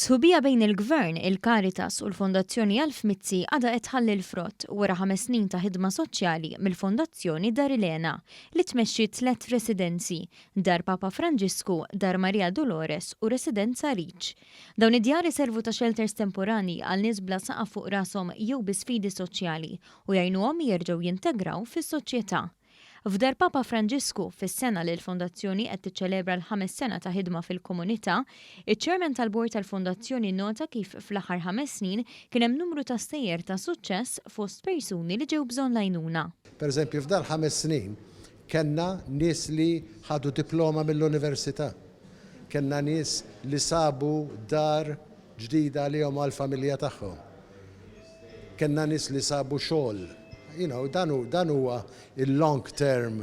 Sħubija bejn il-Gvern, il-Caritas u l-Fondazzjoni Alf Mizzi għadha qed tħalli l-frott wara 5 snin ta' ħidma soċjali mill-Fondazzjoni Dar Elena li tmexxi 3 residenzi: Dar Papa Franġisku, Dar Maria Dolores u Residenza Riċ. Dawn id-djar iservu ta' shelters temporani għal nies bla saqaf fuq rashom jew bi sfidi soċjali u jgħinuhom jerġgħu jintegraw fis-soċjetà. F'Dar Papa Franġisku, fis-sena li l-Fondazzjoni qed tiċċelebra l-5 sena ta' ħidma fil-komunità, iċ-Chairman tal-Bord tal-Fondazzjoni nota kif fl-aħħar 5 snin kien hemm numru ta' stejjer ta' suċċess fost persuni li ġew bżonn l-għajnuna. Pereżempju f'dan 5 snin kellna nies li ħadu diploma mill-università. Kellna nies li sabu dar ġdida għalihom għall-familja tagħhom. Kellna nies li sabu xogħol. Dan huwa il-long term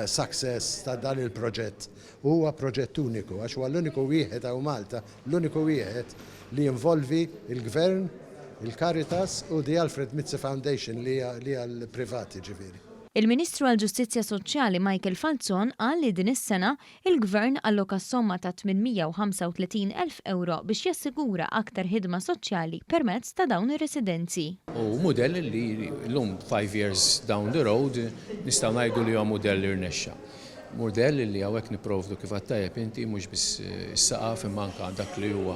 success ta' dan il-proġett. Huwa proġett uniku, għax huwa l-uniku wieħed għaw Malta, l-uniku wieħed li involvi il-Gvern, il-Caritas u the Alfred Mizzi Foundation li għal privati ġifieri. Il-Ministru għall-Ġustizzja Soċjali Michael Falzon qal li din is-sena il-Gvern alloka somma ta' 835,000 euro biex jassigura aktar ħidma soċjali permezz ta' dawn ir-residenzi. U mudell li l-lum 5 years down the road nistgħu ngħidu li huwa mudell li rnexxa. Mudell li hawnhekk nipprovdu kif għattajjeb inti mhux biss is-saqaf imma anke dak li huwa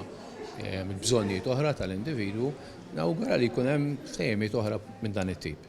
mill-bżonnijiet oħra tal-individwu, nawgura li jkun hemm ftehimiet oħra minn dan it-tip.